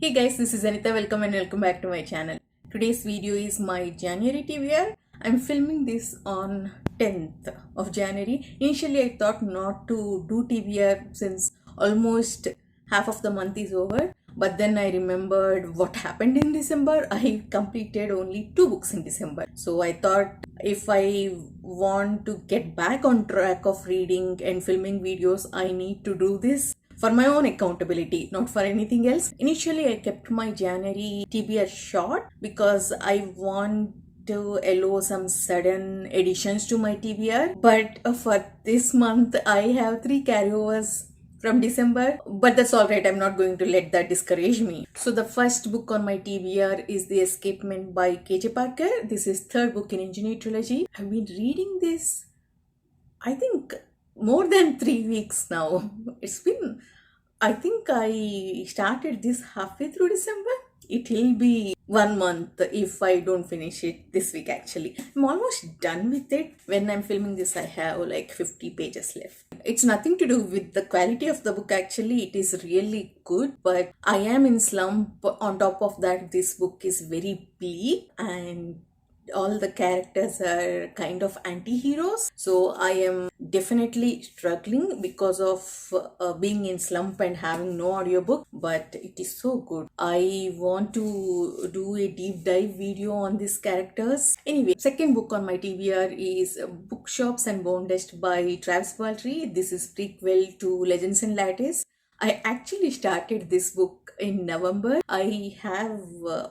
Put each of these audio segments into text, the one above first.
Hey guys, this is Anita. Welcome back to my channel. Today's video is my January TBR. I'm filming this on 10th of January. Initially, I thought not to do TBR since almost half of the month is over. But then I remembered what happened in December. I completed only 2 books in December. So I thought if I want to get back on track of reading and filming videos, I need to do this for my own accountability, not for anything else. Initially, I kept my January TBR short because I want to allow some sudden additions to my TBR. But for this month, I have 3 carryovers from December, but that's alright. I'm not going to let that discourage me. So the first book on my TBR is The Escapement by KJ Parker. This is third book in Engineer Trilogy. I've been reading this, I think, more than 3 weeks now. I think I started this halfway through December. It will be 1 month if I don't finish it this week actually. I'm almost done with it. When I'm filming this, I have like 50 pages left. It's nothing to do with the quality of the book actually. It is really good, but I am in slump. On top of that, this book is very bleak and all the characters are kind of anti-heroes, so I am definitely struggling because of being in slump and having no audiobook, but it is so good. I want to do a deep dive video on these characters. Anyway, second book on my TBR is Bookshops and Bone Dust by Travis Baldree. This is prequel to Legends and Lattice. I actually started this book in November. I have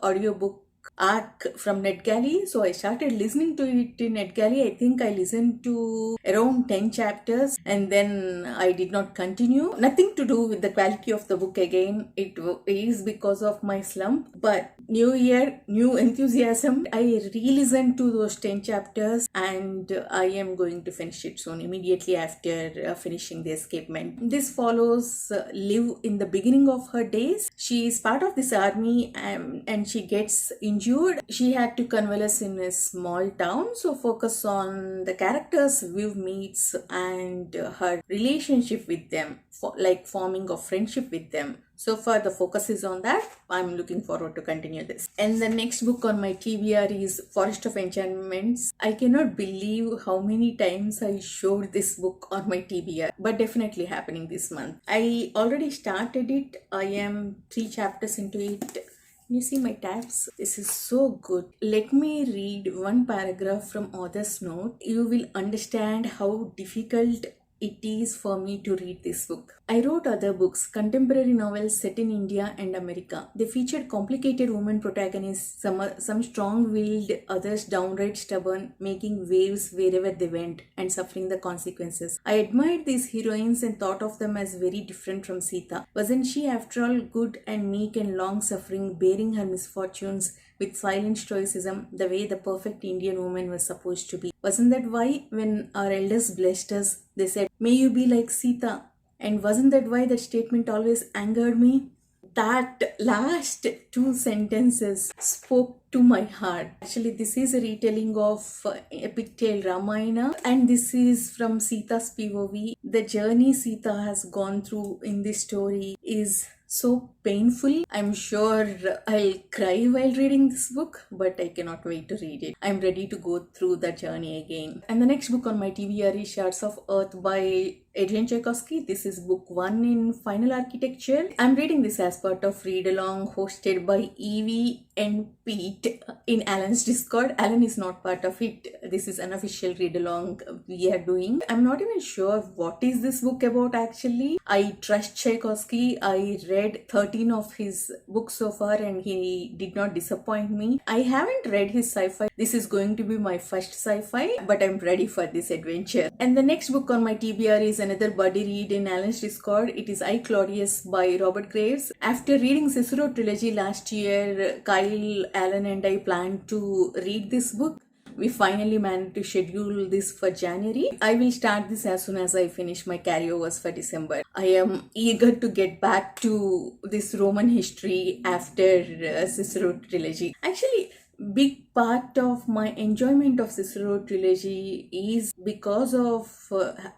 audiobook Arc from NetGalley, so I started listening to it in NetGalley. I think I listened to around 10 chapters and then I did not continue. Nothing to do with the quality of the book again. It is because of my slump, but new year, new enthusiasm. I re-listened to those 10 chapters and I am going to finish it soon, immediately after finishing The Escapement. This follows Liv in the beginning of her days. She is part of this army and she gets injured. She had to convalesce in a small town, so focus on the characters Viv meets and her relationship with them, like forming a friendship with them. So far the focus is on that. I'm looking forward to continue this. And the next book on my TBR is Forest of Enchantments. I cannot believe how many times I showed this book on my TBR, but definitely happening this month. I already started it. I am 3 chapters into it. You see my tabs? This is so good. Let me read one paragraph from author's note. You will understand how difficult it is for me to read this book. I wrote other books, contemporary novels set in India and America. They featured complicated women protagonists, some strong-willed, others downright stubborn, making waves wherever they went and suffering the consequences. I admired these heroines and thought of them as very different from Sita. Wasn't she, after all, good and meek and long-suffering, bearing her misfortunes with silent stoicism, the way the perfect Indian woman was supposed to be? Wasn't that why, when our elders blessed us, they said, "May you be like Sita"? And wasn't that why that statement always angered me? That last 2 sentences spoke to my heart. Actually, this is a retelling of epic tale Ramayana, and this is from Sita's POV. The journey Sita has gone through in this story is so painful. I'm sure I'll cry while reading this book, but I cannot wait to read it. I'm ready to go through the journey again. And the next book on my TBR is Shards of Earth by Adrian Tchaikovsky. This is book 1 in Final Architecture. I'm reading this as part of Read Along hosted by Evie and Pete in Alan's Discord. Alan is not part of it. This is an official read along we are doing. I'm not even sure what is this book about actually. I trust Tchaikovsky. I read 13 of his books so far and he did not disappoint me. I haven't read his sci-fi. This is going to be my first sci-fi, but I'm ready for this adventure. And the next book on my TBR is another buddy read in Alan's Discord. It is I, Claudius by Robert Graves. After reading Cicero trilogy last year, Kyle, Alan and I planned to read this book. We finally managed to schedule this for January. I will start this as soon as I finish my carryovers for December. I am eager to get back to this Roman history after Cicero trilogy. Actually, big part of my enjoyment of Cicero trilogy is because of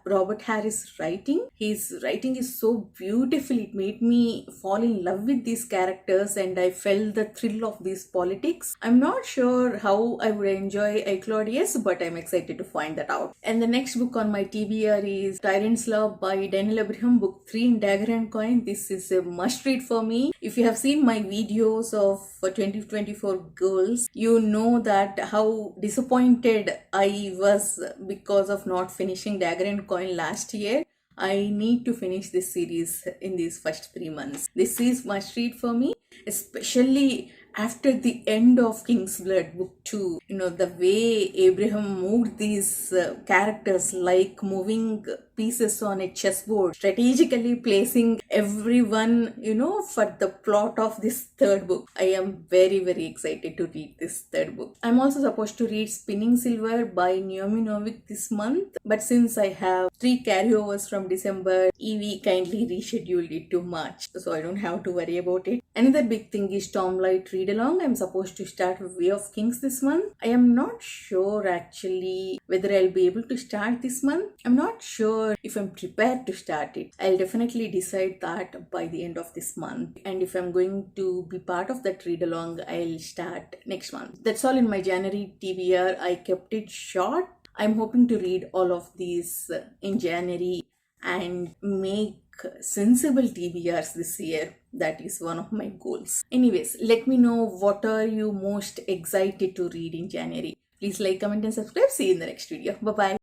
Robert Harris' writing. His writing is so beautiful, it made me fall in love with these characters and I felt the thrill of these politics. I'm not sure how I would enjoy I Claudius, but I'm excited to find that out. And the next book on my TBR is Tyrant's Love by Daniel Abraham, book 3 in Dagger and Coin. This is a must read for me. If you have seen my videos of 2024 goals, you know that how disappointed I was because of not finishing Dagger and Coin last year. I need to finish this series in these first 3 months. This is must read for me, especially after the end of King's Blood book 2. The way Abraham moved these characters like moving pieces on a chessboard, strategically placing everyone, for the plot of this third book. I am very, very excited to read this third book. I'm also supposed to read Spinning Silver by Naomi Novik this month, but since I have 3 carryovers from December, Evie kindly rescheduled it to March, so I don't have to worry about it. Another big thing is Stormlight Read Along. I'm supposed to start Way of Kings this month. I am not sure actually whether I'll be able to start this month. I'm not sure if I'm prepared to start it. I'll definitely decide that by the end of this month. And if I'm going to be part of that read along, I'll start next month. That's all in my January TBR. I kept it short. I'm hoping to read all of these in January and make sensible TBRs this year. That is one of my goals. Anyways, let me know what are you most excited to read in January. Please like, comment and subscribe. See you in the next video. Bye-bye.